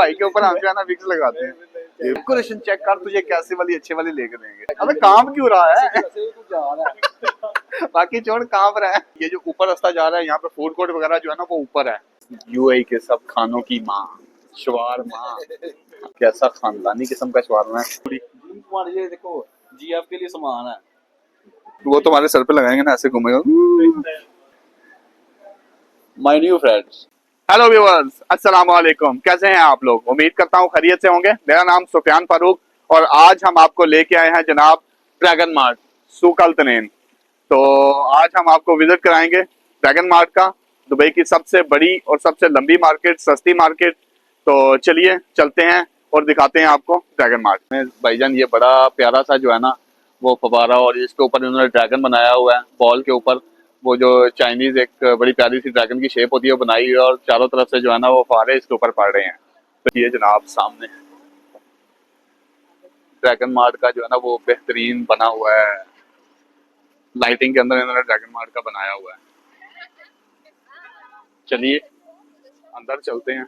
भाई के ऊपर हम जो है ना विक्स लगाते हैं। डेकोरेशन चेक कर, तुझे कैसी वाली अच्छी वाली लेके देंगे। अबे काम क्यों रहा है? बाकी छोड़, कांप रहा है। ये जो ऊपर रास्ता जा रहा है, यहाँ पे फूड कोर्ट वगैरह जो है ना वो ऊपर है। यूएई के सब खानों की माँ शवारमा। कैसा खानदानी किस्म का शवारमा है। ये देखो जीएफ के लिए सामान है, वो तुम्हारे सर पे लगाएंगे ना, ऐसे घूमेगा। My new friends. Hello viewers, अस्सलाम वालेकुम। कैसे हैं आप लोग? उम्मीद करता हूँ खैरियत से होंगे। मेरा नाम सुफियान फारूक और आज हम आपको लेके आए हैं जनाब ड्रैगन मार्ट सूक अल तनैन। तो आज हम आपको विजिट कराएंगे ड्रैगन मार्ट का, दुबई की सबसे बड़ी और सबसे लंबी मार्केट, सस्ती मार्केट। तो चलिए चलते हैं और दिखाते हैं आपको ड्रैगन मार्ट में। भाईजान ये बड़ा प्यारा सा जो है ना वो फवारा, और इसके ऊपर इन्होंने ड्रैगन बनाया हुआ है। बॉल के ऊपर वो जो चाइनीज एक बड़ी प्यारी सी ड्रैगन की शेप होती है वो बनाई हुई है, और चारों तरफ से जो है ना वो फवारे इसके ऊपर पड़ रहे हैं। तो ये जनाब सामने ड्रैगन मार्ट का जो है ना वो बेहतरीन बना हुआ है। लाइटिंग के अंदर इन्होंने ड्रैगन मार्ट का बनाया हुआ है। चलिए अंदर चलते हैं।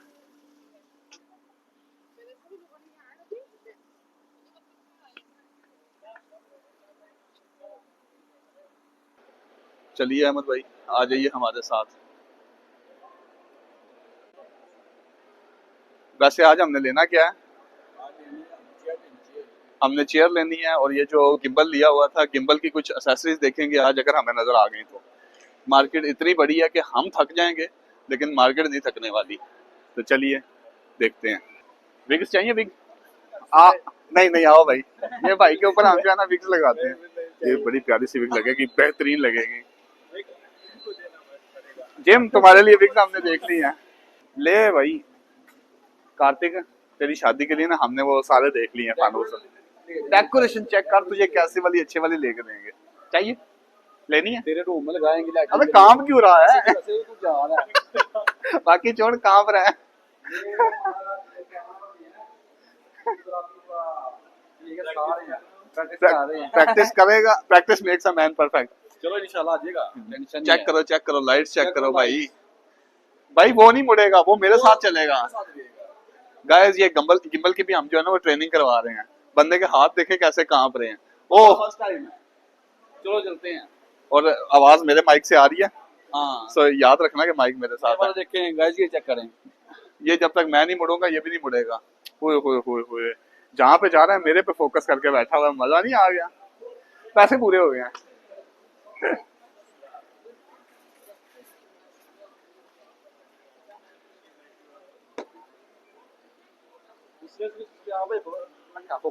चलिए अहमद भाई आ जाइए हमारे साथ। वैसे आज हमने लेना क्या है? हमने चेयर लेनी है, और ये जो गिम्बल लिया हुआ था, गिम्बल की कुछ एक्सेसरीज देखेंगे आज अगर हमें नजर आ गई तो। मार्केट इतनी बड़ी है कि हम थक जाएंगे, लेकिन मार्केट नहीं थकने वाली। तो चलिए देखते हैं। विग्स चाहिए? विग नहीं नहीं, आओ भाई। ये भाई के ऊपर हम जो है ना विग्स लगाते हैं। ये बड़ी प्यारी सी विग लगेगी, बेहतरीन लगेगी। जिम तुम्हारे लिए विग्स हमने देख ली है। ले भाई कार्तिक, तेरी शादी के लिए ना हमने वो सारे देख लिए हैं फानूस। डेकोरेशन चेक कर, तुझे कैसी वाली अच्छी वाली लेके देंगे। चाहिए? लेनी है? तेरे रूम में लगाएंगे। अबे काम क्यों रहा है? बाकी छोड़, कांप रहा है। प्रैक्टिस करेगा, practice makes a man perfect. चलो इंशाल्लाह आ जाएगा। चेक करो लाइट्स चेक करो भाई। भाई वो नहीं मुड़ेगा, वो मेरे साथ चलेगा। गाइस ये गिम्बल गिम्बल की भी हम जो है ना वो ट्रेनिंग करवा रहे हैं। बंदे के हाथ देखे कैसे कांप रहे हैं। ओ फर्स्ट टाइम है। चलो चलते हैं। और आवाज मेरे माइक से आ रही है। हाँ सो याद रखना कि माइक मेरे साथ है। देखें गाइस, ये चेक करें। ये जब तक मैं नहीं मुड़ूंगा ये भी नहीं मुड़ेगा। हुए हुए हुए हुए जहाँ पे जा रहा है मेरे पे फोकस करके बैठा हुआ है। मजा नहीं आ गया? पैसे पूरे हो गए हैं।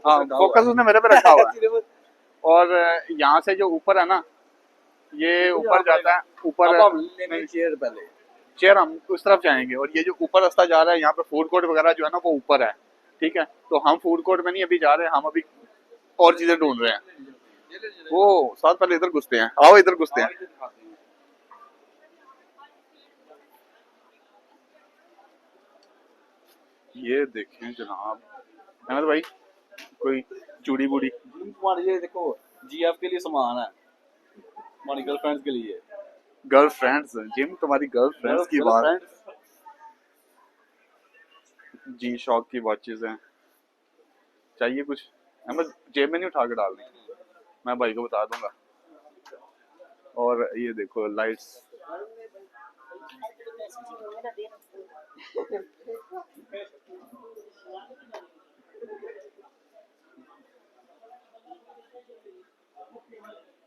हाँ फोकस उसने मेरे पे रखा हुआ है। और यहाँ से जो ऊपर है ना, ये ऊपर जाता है ऊपर। चेयर पहले, चेयर हम उस तरफ जाएंगे, और ये जो ऊपर रास्ता जा रहा है यहाँ पे फूड कोर्ट वगैरह जो है ना वो ऊपर है। ठीक है, तो हम फूड कोर्ट में नहीं अभी जा रहे हैं, हम अभी और चीजें ढूंढ रहे हैं। वो साथ पहले इधर घुसते हैं, आओ इधर घुसते हैं। ये देखें जनाब अहमद भाई, कोई चूड़ी बूड़ी। ये देखो जीएफ के लिए सामान है, हमारी गर्लफ्रेंड्स के लिए। गर्लफ्रेंड्स? जिम तुम्हारी गर्लफ्रेंड्स की बात। जी शॉक की वॉचेस हैं। चाहिए कुछ? अहमद जेब में नहीं उठा के डाल दें, मैं भाई को बता दूंगा। और ये देखो लाइट्स।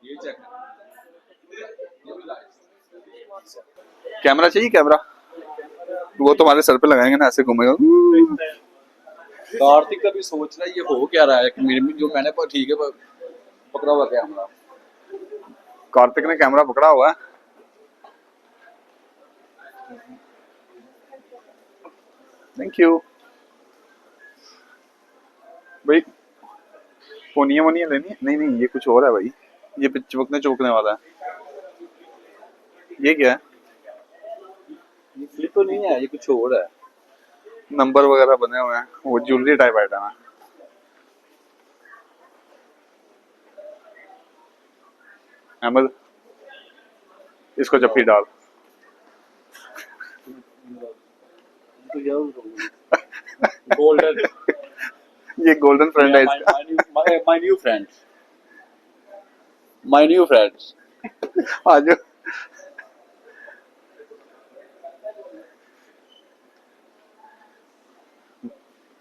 ये चेक, कैमरा चाहिए? कैमरा वो तुम्हारे सर पे लगाएंगे ना, ऐसे घूमेगा। कार्तिक का भी सोच रहा है ये हो क्या रहा है कि मेरे जो मैंने ठीक है पकड़ा हुआ कैमरा। कार्तिक ने कैमरा पकड़ा हुआ है। थैंक यू भाई। फोनिया वोनिया लेनी है? नहीं नहीं, ये कुछ और है भाई। ये चिपकने चौकने वाला है। ये क्या है? ये फ्लिप तो नहीं है, ये कुछ और है। नंबर वगैरह बने हुए हैं, वो ज्वेलरी टाइप आइटम है। अहमद इसको जप्पी डाल। गोल्डन ये गोल्डन फ्रेंड है इसका। My new friend, my new friends. आ जाओ।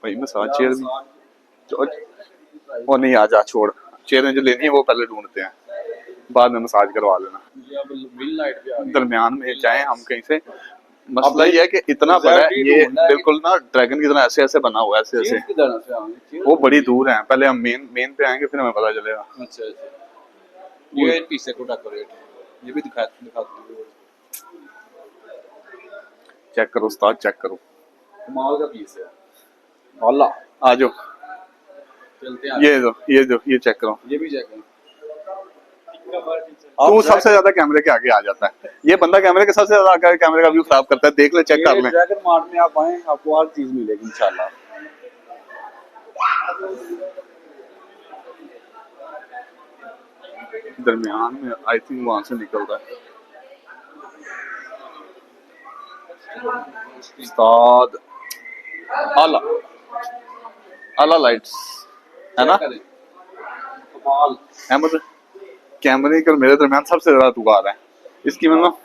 भाई मसाज चेयर भी वो नहीं, आ जा छोड़, चेयरें जो लेनी है वो पहले ढूंढते हैं, बाद में मसाज करवा लेना। ये अब मिल लाइट पे आ गई। दरमियान में जाए हम कहीं से, मसला ये है कि इतना बड़ा है ये, बिल्कुल ना ड्रैगन की तरह ऐसे ऐसे बना हुआ है, ऐसे ऐसे। चीज़ किधर से आ गई? वो बड़ी दूर है, पहले हम मेन पे आएंगे फिर हमें पता चलेगा। अच्छा अच्छा, ये पीछे को डेकोरेट, ये भी दिखा दो। चेक करो उस्ताद, चेक करो। कमाल का पीस है। अल्लाह, आ जाओ, चलते हैं। ये चेक करो। ये भी चेक करो। तू सबसे ज्यादा कैमरे के आगे आ जाता है, ये बंदा कैमरे के सबसे ज्यादा आगे कैमरे का व्यू खराब करता है, देख ले, चेक कर ले। ड्रैगन मार्ट में आप आए, आपको हर चीज मिलेगी इंशाल्लाह। दरमियान में आई थिंक वहां से निकल रहा है उस्ताद। आला आला लाइट्स है ना कमाल। अहमद, कैमरे के और मेरे दरमियान सबसे ज्यादा तू आ रहा है, इसकी मतलब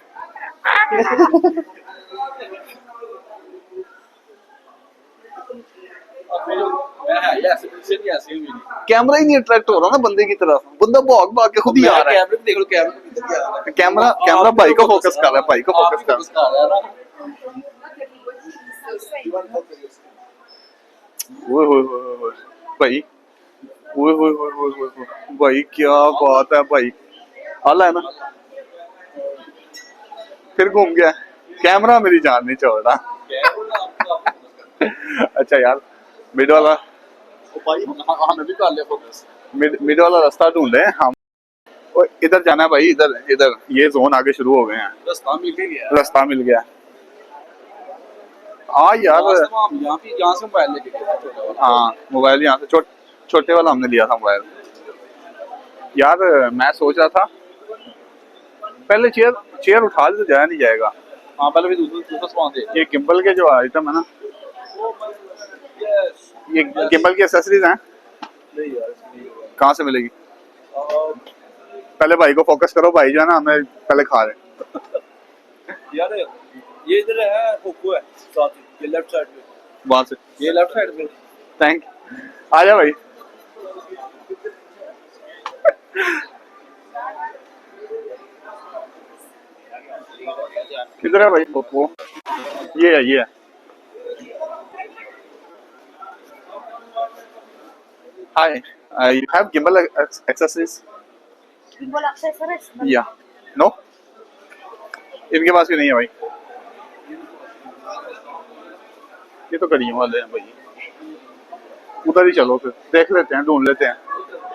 कैमरा ही नहीं अट्रैक्ट हो रहा ना बंदे की तरफ, बंदा भाग भाग के खुद ही आ रहा है। कैमरे देख लो, कैमरे कैमरा भाई को फोकस कर रहा है, भाई को फोकस कर रहा है। ओए होए होए होए भाई, ओए होए होए होए होए होए, भाई क्या बात है भाई, आला है ना। फिर घूम गया कैमरा, मेरी जान नहीं छोड़ रहा। अच्छा यार, मिड वाला हमें भी कर लिया फोकस। मिड वाला रास्ता ढूंढे हम। और इधर जाना है भाई, इधर इधर ये जोन आगे शुरू हो गए हैं। रास्ता मिल गया, रास्ता मिल गया। हाँ यार, यहाँ से मोबाइल लेके गए। हाँ मोबाइल यहाँ से छोटे वाला हमने लिया था मोबाइल। यार मैं सोच रहा था पहले चेयर उठा ले तो जाया नहीं जाएगा। हाँ पहले भी दूसरा सामान दे। ये गिम्बल के जो आइटम है ना, ये गिम्बल की एक्सेसरीज हैं, नहीं यार, कहाँ से मिलेगी? पहले भाई को फोकस करो, भाई जो है ना हमें पहले खा रहे। यार ये इधर है, कोको है साथ, ये लेफ्ट साइड पे, वहां से ये लेफ्ट साइड पे। थैंक, आ जा भाई। किधर है भाई वो? ये है। Hi, you have gimbal accessories? Gimbal accessories? Yeah. No? इनके पास भी नहीं है भाई। ये तो कड़ियों वाले हैं भाई। उधर ही चलो फिर, देख लेते हैं, ढूंढ लेते हैं।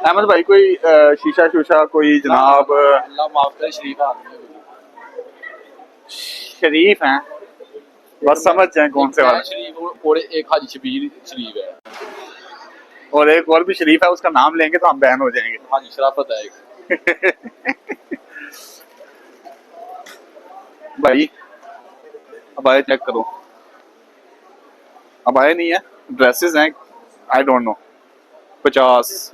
अहमद भाई कोई शीशा शूशा कोई जनाब? अल्लाह माफ करे, शरीफ आदमी शरीफ हैं, बस समझ जाए कौन से वाले। शरीफ और एक हाजी शबीर शरीफ है, और एक और भी शरीफ है, उसका नाम लेंगे तो हम बैन हो जाएंगे। हाजी शराफत है एक। भाई अब आए चेक करो, अब आए नहीं है, ड्रेसेस हैं, आई डोंट नो 50,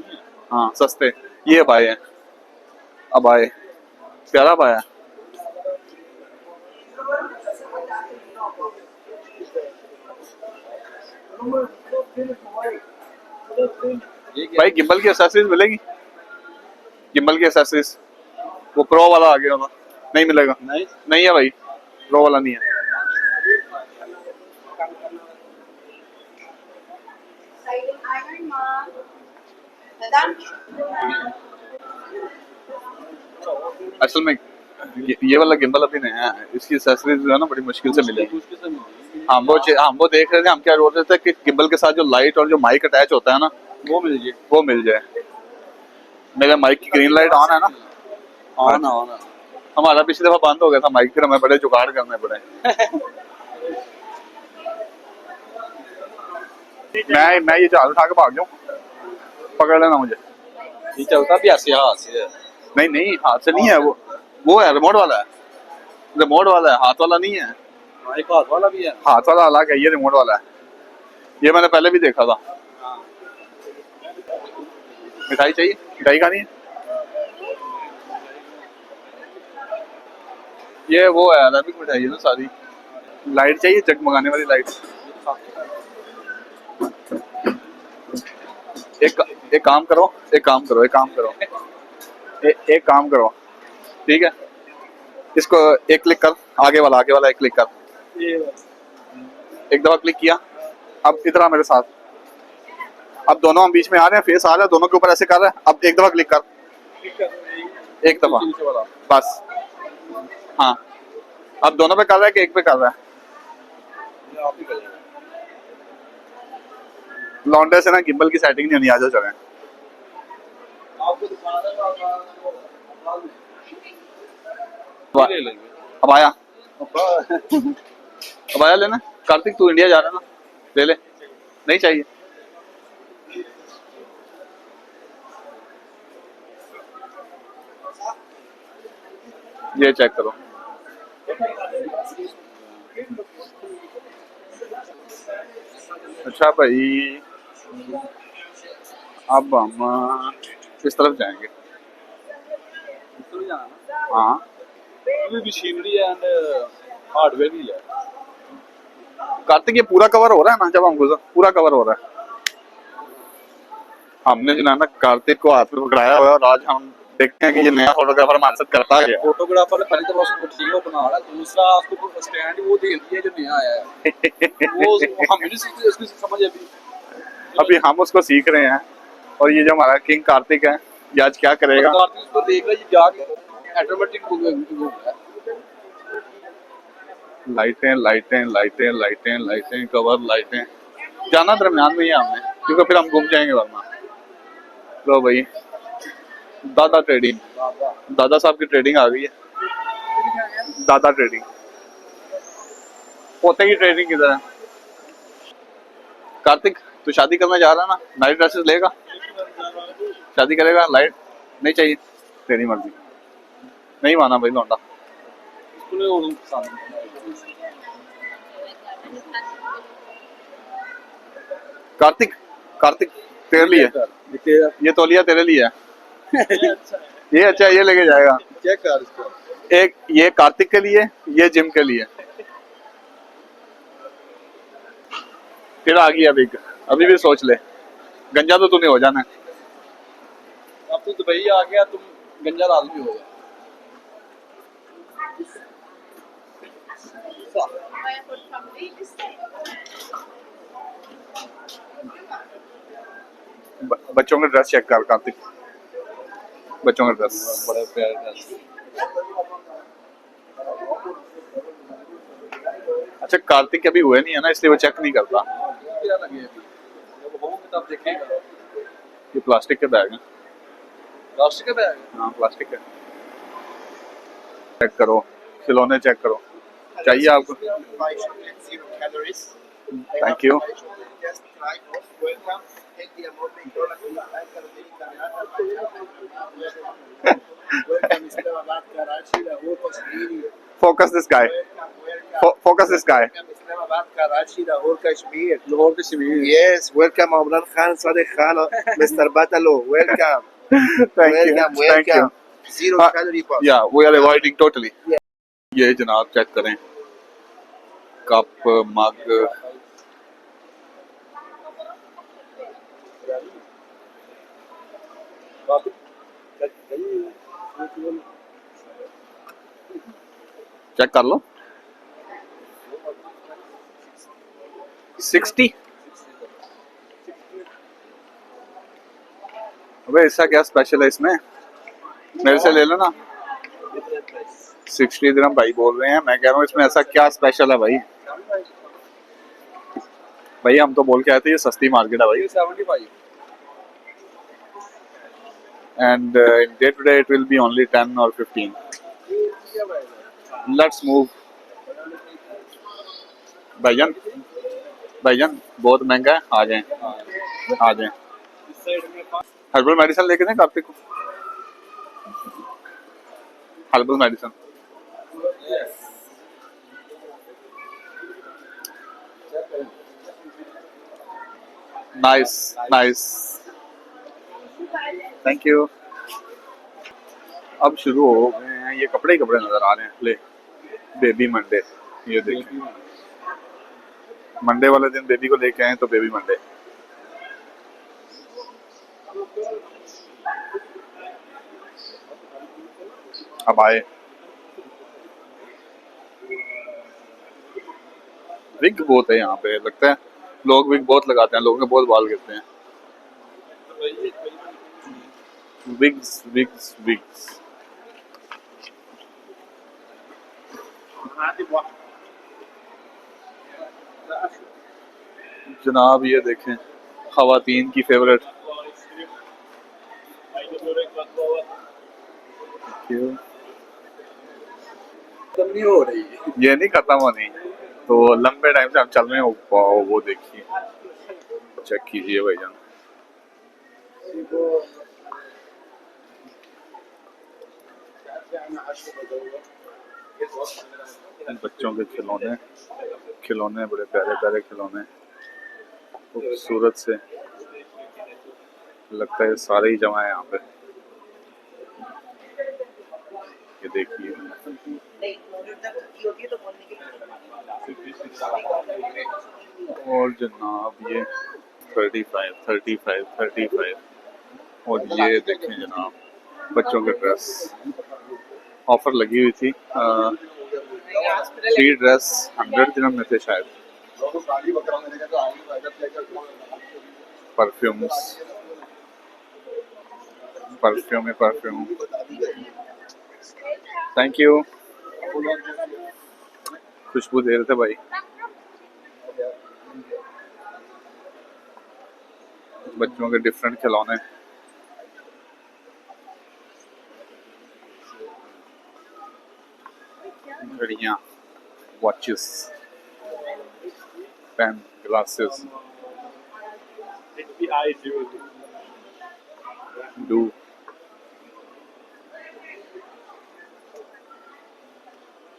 हाँ सस्ते, ये अब आए हैं, अब आए, प्यारा अब आया। भाई गिम्बल की एक्सेसरीज मिलेगी? गिम्बल की एक्सेसरीज वो प्रो वाला आ गया होगा, नहीं मिलेगा? नहीं है भाई, प्रो वाला नहीं है। असल में ये वाला गिम्बल अभी नया है, इसकी एक्सेसरीज जो है ना बड़ी मुश्किल से मिलेगी। हम वो देख रहे थे, हम क्या बोल रहे थे कि गिम्बल के साथ जो लाइट और जो माइक अटैच होता है ना वो मिल जाए। मेरे माइक की ग्रीन लाइट ऑन है ना? ऑन है। हमारा पिछली दफा बंद हो गया था माइक, फिर हमें बड़े जुगाड़ करने पड़े। मैं ये चाल उठा के भाग जाऊं, पकड़ लेना मुझे। ये चलता भी ऐसे हाथ से है। नहीं हाथ से नहीं है, वो है रिमोट वाला है, हाथ वाला नहीं है। एक हाथ वाला भी है। हाथ वाला अलग है, ये रिमोट वाला है। ये मैंने पहले भी देखा था। मिठाई चाहिए, मिठाई खानी है। ये वो है अरेबिक मिठाई है ना सारी। लाइट चाहिए, जगमगाने वाली लाइट। एक काम करो, एक काम करो, एक काम करो, एक काम करो, ठीक है। इसको एक क्लिक कर, आगे वाला एक क्लिक कर। एक दफा क्लिक किया, अब इतना मेरे साथ। अब दोनों हम बीच में आ रहे हैं, फेस आ रहा है, दोनों के ऊपर ऐसे कर रहे हैं। अब एक दफा क्लिक कर, एक दफा बस। हाँ, अब दोनों पे कर रहा है कि एक पे कर रहा है? लॉन्डे से ना गिम्बल की सेटिंग नहीं आ जाओ चले। अब आया, अब आया लेना। कार्तिक तू इंडिया जा रहा है ना, ले ले। नहीं चाहिए? ये चेक करो। अच्छा भाई, अब हम किस तरफ जाएंगे? हाँ, मशीनरी एंड हार्डवेयर भी है। कार्तिक ये पूरा कवर हो रहा है ना? जब हम गुजर पूरा कवर हो रहा है। हमने जो है ना कार्तिक को हाथ में पकड़ाया हुआ है और आज हम देखते हैं कि ये नया फोटोग्राफर हमारे साथ करता है क्या। फोटोग्राफर पहले तो उसको ठीक हो बना रहा है, दूसरा आपको स्टैंड वो दे दिया जो नया आया है वो हम नहीं सीखते उसकी समझ अभी हम उसको सीख रहे हैं। और ये जो हमारा किंग कार्तिक है, ये आज क्या करेगा? कार्तिक उसको देख रहा है, ये जाके ऑटोमेटिक लाइटें लाइटें लाइटें लाइटें लाइटें कवर लाइटें। जाना दरम्यान में ही है हमने, क्योंकि फिर हम घूम जाएंगे वरना। लो भाई, दादा ट्रेडिंग, दादा साहब की ट्रेडिंग आ गई है। दादा ट्रेडिंग, पोते की ट्रेडिंग किधर है? कार्तिक तू शादी करने जा रहा है ना, नाइट ड्रेसेस लेगा? शादी करेगा? लाइट नहीं चाहिए? तेरी मर्जी। नहीं माना भाई लौंडा। कार्तिक, कार्तिक तेरे लिए ये तौलिया तेरे लिए है। ये अच्छा, ये लेके जाएगा। चेक कर इसको। एक ये कार्तिक के लिए, ये जिम के लिए। फिर आ गई अभी, अभी भी सोच ले। गंजा तो तूने हो जाना है। अब तो दुबई आ गया, तुम गंजा आदमी हो गया। बच्चों का ड्रेस चेक कर कार्तिक, बच्चों का ड्रेस। बड़े प्यारे ड्रेस। अच्छा, कार्तिक के अभी हुए नहीं है ना, इसलिए वो चेक नहीं करता। क्या लगे अभी जब होंगे तब देखेगा। ये प्लास्टिक के बैग है। प्लास्टिक का बैग है। हाँ प्लास्टिक है। चेक करो, खिलौने चेक करो। चाहिए आपको? Thank you. Focus this guy. Focus this guy. Lahore Kashmir. Yes, welcome Omran Khan, Sadiq Khan, Mr. Batalo. Welcome. Thank you. Welcome, Thank you. welcome. Zero calorie box. Yeah, we are avoiding totally. ये जनाब check करें, cup मग। Check कर लो। 60। अबे ऐसा क्या special है इसमें? मेरे से ले लो ना। 60 दिरहम भाई बोल रहे हैं, मैं कह रहा हूँ इसमें ऐसा क्या स्पेशल है भाई? भाई हम तो बोल के आए थे ये सस्ती मार्केट है भाई। 75। And in day to day it will be only 10 or 15. Let's move. भाईजान, भाईजान बहुत महंगा है, आ जाएं, आ जाएं। हर्बल मेडिसिन लेके दें कार्तिक को? Herbal medicine. Nice nice, thank you. अब शुरू हो गए हैं, ये कपड़े ही कपड़े नजर आ रहे हैं। ले, बेबी मंडे, ये देखिए, मंडे वाले दिन बेबी को लेके आए तो बेबी मंडे। अब आए, विग बहुत है यहाँ पे, लगता है लोग विग बहुत लगाते हैं, लोगों के बहुत बाल गिरते हैं। Wigs wigs wigs. जनाब ये देखें, खवातीन की फेवरेट। क्यों? खत्म नहीं हो रही है। ये नहीं खत्म होनी, तो लंबे टाइम से हम चल रहे हैं। वाओ, वो देखिए, चेक कीजिए भाईजान। बच्चों के खिलौने, खिलौने बड़े प्यारे प्यारे खिलौने, खूबसूरत से, लगता है सारे ही जमा है यहाँ पे। ये देखिए, और जनाब ये 35 और ये देखें जनाब, बच्चों के ड्रेस ऑफर लगी हुई थी। 3 ड्रेस 100 दिरहम में थे शायद। Perfumes, perfume, thank you. खुशबू दे रहे थे भाई। बच्चों के डिफरेंट खिलौने, घड़ियाँ, वॉचेस, पेन, ग्लासेस, डू।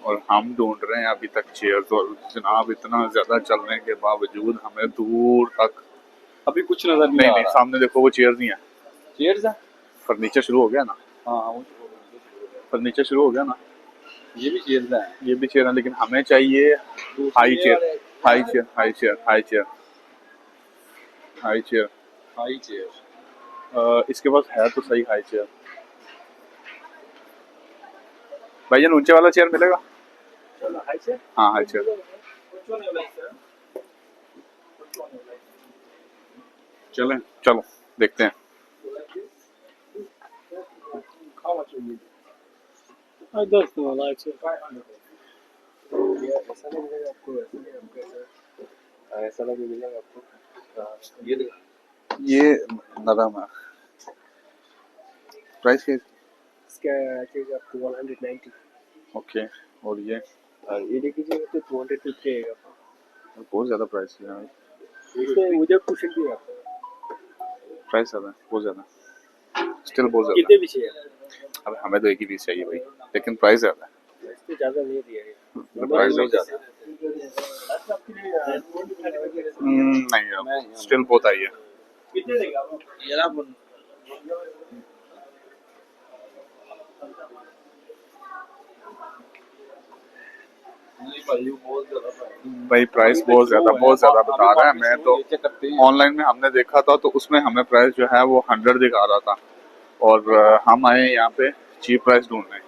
और हम ढूंढ रहे हैं अभी तक चेयर्स, और जनाब इतना ज्यादा चलने के बावजूद हमें दूर तक अभी कुछ नजर नहीं नहीं आ नहीं, रहा। सामने देखो वो चेयर्स नहीं है। चेयर्स है? फर्नीचर शुरू हो गया ना, हाँ, फर्नीचर शुरू हो गया ना। ये भी चेयर्स है। ये भी चेयर है, लेकिन हमें चाहिए high chair, high chair, high chair, high chair, high chair. High chair. इसके पास है तो सही हाई चेयर। भैया ऊंचे वाला चेयर मिलेगा? हाँ, हाई चेयर। चलें, चलो देखते हैं। ऐसा लगे मिलेगा आपको। ये देखो, ये नरम है। प्राइस क्या? इसका चाहिए आपको 190। ओके, और ये ये देखिए तो 200 to 3 बहुत ज़्यादा प्राइस है यार। इसमें मुझे कुशन भी है आपको। प्राइस ज़्यादा है, बहुत ज़्यादा, स्टिल बहुत ज़्यादा। कितने भी चाहिए? अब हमें तो एक ही पीस चाहिए भाई, लेकिन प्राइस ज़्यादा है। इससे ज़्यादा नहीं दिया है। प्राइस बहुत ज़्यादा है। नहीं यार, स्टिल बहुत आई है। कितने देगा वो? ये ना भाई प्राइस बहुत ज़्यादा बता रहा है। मैं तो ऑनलाइन में हमने देखा था, तो उसमें हमें प्राइस जो है वो 100 दिखा रहा था, और हम आए यहाँ पे चीप प्राइस ढूंढने,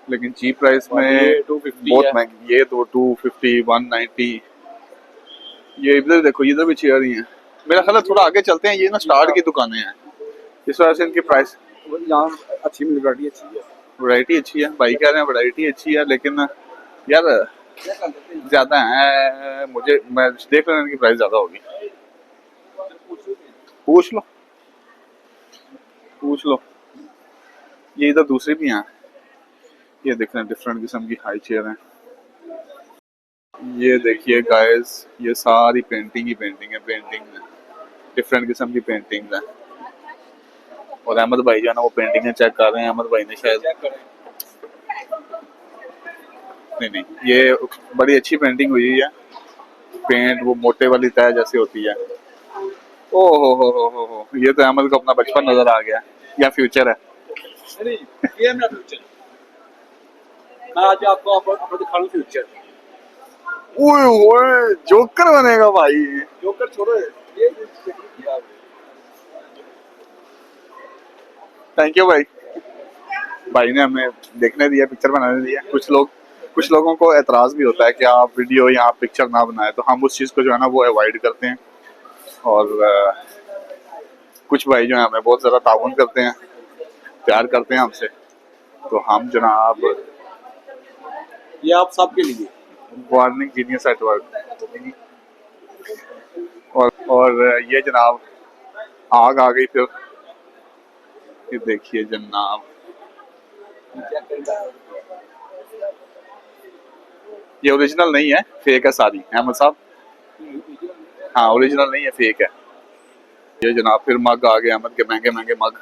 लेकिन चीप प्राइस में 250 बहुत महंगी। ये तो 250, 190। ये इधर देखो, इधर भी चेयर ही है। मेरा ख्याल है थोड़ा आगे चलते हैं, ये ना स्टार्ट की दुकानें हैं, इस वजह से इनकी प्राइस, यहाँ अच्छी वैरायटी अच्छी है। वैरायटी अच्छी है। भाई कह रहे हैं वैरायटी अच्छी है, लेकिन यार ज्यादा है। मैं देख रहा हूँ इनकी प्राइस ज्यादा होगी। पूछ लो, पूछ लो। ये इधर दूसरी भी हैं, ये देख रहे हैं डिफरेंट किस्म की हाई चेयर हैं। ये देखिए गाइस, ये सारी पेंटिंग ही पेंटिंग है, पेंटिंग है, डिफरेंट किस्म की पेंटिंग है। और अहमद भाई जो है ना वो पेंटिंग चेक कर रहे हैं। अहमद भाई ने शायद, नहीं, ये बड़ी अच्छी पेंटिंग हुई है। पेंट वो मोटे वाली तय जैसे होती है। ओ हो, ये तो अहमद को अपना बचपन नजर आ गया या फ्यूचर है। नहीं, ये है मेरा फ्यूचर। मैं आज आपको अपना दिखा रहा हूँ फ्यूचर। ओए ओए जोकर बनेगा भाई। जोकर छोड़ो, ये किया थैंक यू भाई, भाई ने हमें देखने दिया, पिक्चर बनाने दिया। कुछ लोगों को एतराज भी होता है कि आप वीडियो या आप पिक्चर ना बनाए, तो हम उस चीज़ को जो है ना वो अवॉइड करते हैं। और कुछ भाई जो है हमें बहुत ज़्यादा ताउन करते हैं, प्यार करते हैं हमसे, तो हम जनाब ये आप सबके लिए। Warning genius at work. और ये जनाब आग आ गई फिर, ये देखिए जनाब, ये ओरिजिनल नहीं है, फेक है सारी अहमद साहब। हाँ ओरिजिनल नहीं है, फेक है। ये जनाब फिर मग आ गए अहमद के, महंगे महंगे मग।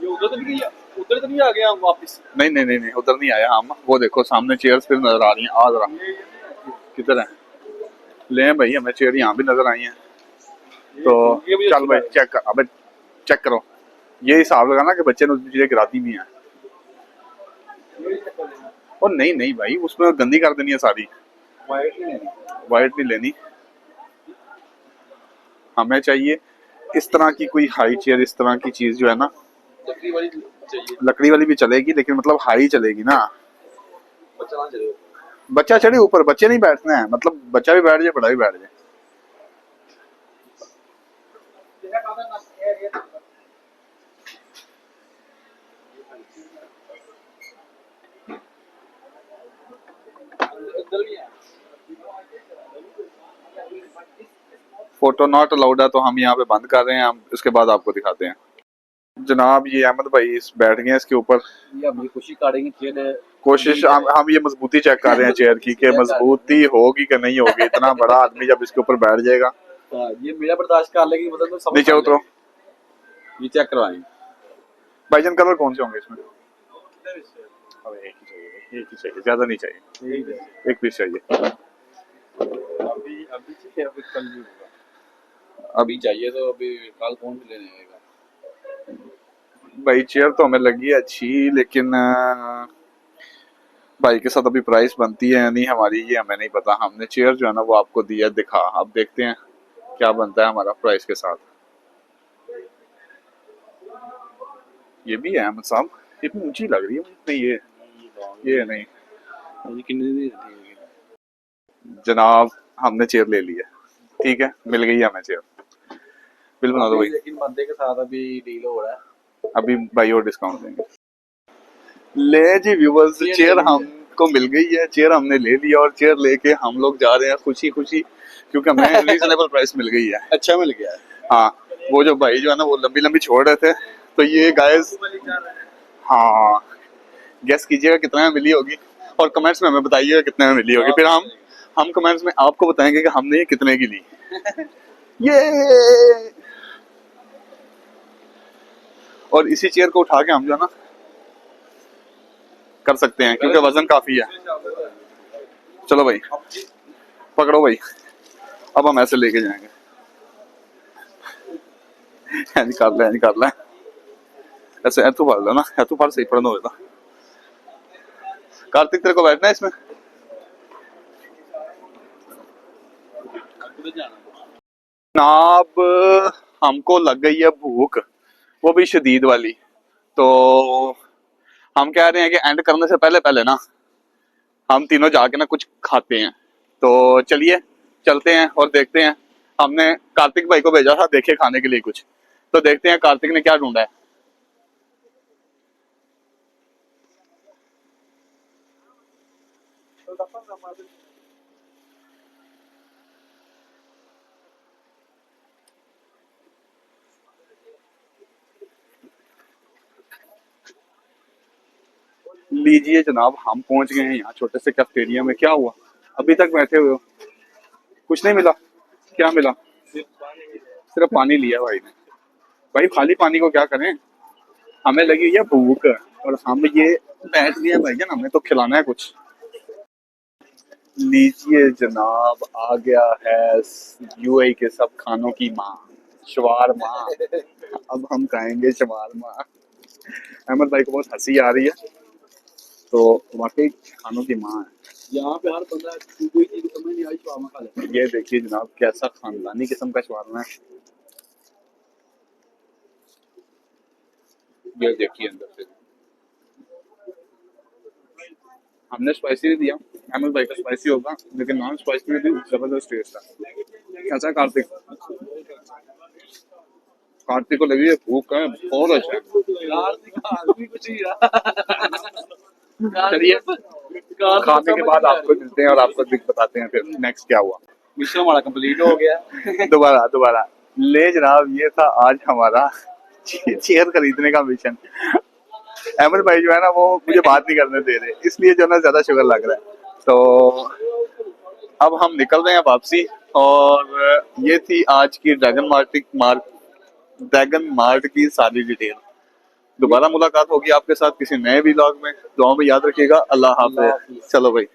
ये उधर तो नहीं गया, उधर तो नहीं आ गया वापस। नहीं नहीं नहीं नहीं, उधर नहीं आया हम। वो देखो सामने चेयर्स फिर नजर आ रही हैं, आ जरा किधर है, ले भाई हमें चेयर यहाँ भी नजर आई हैं। तो चल भाई चेक कर, अबे चेक करो। ये हिसाब लगाना कि बच्चे ने चीजें गिराती भी हैं। और नहीं नहीं भाई, उसमें गंदी कर देनी है सारी। वाइट नहीं लेनी, हमें चाहिए इस तरह की कोई हाई चेयर, इस तरह की चीज जो है ना। लकड़ी वाली चाहिए। लकड़ी वाली भी चलेगी, लेकिन मतलब हाई चलेगी ना। बच्चा ना चले। बच्चा चढ़े ऊपर, बच्चे नहीं बैठने हैं, मतलब बच्चा भी बैठ जाए, बड़ा भी बैठ जाए। इधर भी है। फोटो नॉट अलाउड है, तो हम यहाँ पे बंद कर रहे हैं। हम इसके बाद आपको दिखाते हैं। जनाब ये अहमद भाई इस बैठ गए इसके ऊपर। ये हम ये कोशिश करेंगे चेयर। कोशिश हम ये मजबूती चेक कर रहे हैं चेयर की, कि मजबूती होगी कि नहीं होगी। इतना बड़ा आदमी जब इसके ऊपर बैठ जाएगा। ये मेरा बर्दाश्त कर लेगी, मतलब तो समझ नीचे उतरो ये चेक करवाएंगे। भाईजान, कलर कौन से होंगे इसमें? एक ही चाहिए, एक ही चाहिए, ज्यादा नहीं चाहिए, एक पीस चाहिए। अभी कल भी होगा। अभी चाहिए तो अभी कल कौन भी लेने आएगा। भाई चेयर तो हमें लगी है अच्छी, लेकिन भाई के साथ अभी प्राइस बनती है या नहीं हमारी, ये हमें नहीं पता। हमने चेयर जो है ना वो आपको दिया, दिखा, अब देखते हैं क्या बनता है हमारा प्राइस के साथ। ये भी है अहमद साहब, इतनी ऊंची लग रही है नहीं, ये नहीं जनाब। हमने चेयर ले ली है, ठीक है, मिल गई है हमें चेयर। बिल बना दो भाई। लेकिन बंदे के साथ अभी डील हो रहा है। अभी भाई और डिस्काउंट देंगे। ले जी व्यूवर्स, चेयर हमको मिल गई है, चेयर हमने ले लिया और चेयर लेके हम लोग जा रहे हैं खुशी खुशी, क्योंकि हमें रीजनेबल प्राइस मिल गई है। अच्छा मिल गया है। हाँ, वो जो भाई जो है ना वो लंबी लंबी छोड़ रहे थे, तो ये गाइस, हाँ गेस कीजिएगा कितने में मिली होगी, और कमेंट्स में हमें बताइएगा कितने में मिली होगी। फिर हम कमेंट्स में आपको बताएंगे कि हमने ये कितने की ली। ये और इसी चेयर को उठा के हम जो है ना कर सकते हैं, क्योंकि वजन काफी है। चलो भाई पकड़ो भाई, अब हम ऐसे लेके जाएंगे। कर ले ऐसे, ऐतु फाड़ लो ना, ऐतु फाड़ सही पड़ना होगा। कार्तिक तेरे को बैठना है इसमें? जनाब हमको लग गई है भूख, वो भी शदीद वाली। तो हम कह रहे हैं कि एंड करने से पहले पहले ना हम तीनों जाके ना कुछ खाते हैं। तो चलिए चलते हैं और देखते हैं। हमने कार्तिक भाई को भेजा था देखे खाने के लिए कुछ, तो देखते हैं कार्तिक ने क्या ढूंढा है। लीजिए जनाब, हम पहुंच गए हैं यहाँ छोटे से कैफेटेरिया में। क्या हुआ, अभी तक बैठे हुए हो, कुछ नहीं मिला? क्या मिला? सिर्फ पानी लिया भाई ने। भाई खाली पानी को क्या करें, हमें लगी है भूख और हम ये बैठ गए भाई जान, हमें तो खिलाना है कुछ। लीजिए जनाब, आ गया है यूएई के सब खानों की माँ, शवारमा। अब हम खाएंगे शवारमा। अहमद भाई को बहुत हंसी आ रही है, तो वाकई खानों की माँ है। यहाँ पे हर बंदा कोई चीज समझ नहीं आई शवारमा खा लेता है। ये देखिए जनाब, कैसा खानदानी किस्म का शवारमा है। ये देखिए अंदर से, हमने स्पाइसी नहीं दिया, अहमद भाई का स्पाइसी होगा, लेकिन नॉन स्पाइसी में भी जबरदस्त टेस्ट है। कैसा है कार्तिक? कार्तिक को लगी है भूख है, बहुत अच्छा है। कार्तिक आदमी कुछ नहीं रहा। चलिए, खाने के बाद आपको मिलते हैं और आपको बताते हैं फिर नेक्स्ट क्या हुआ। मिशन हमारा कंप्लीट हो गया। दोबारा ले जनाब, ये था आज हमारा चेयर खरीदने का मिशन। अहमद भाई जो है ना, वो मुझे बात नहीं करने दे रहे, इसलिए जो है ना ज्यादा शुगर लग रहा है। तो अब हम निकल रहे हैं वापसी, और ये थी आज की ड्रैगन मार्ट की सारी डिटेल। दोबारा मुलाकात होगी आपके साथ किसी नए व्लॉग में। दुआओं में याद रखिएगा। अल्लाह हाफ़िज़। चलो भाई।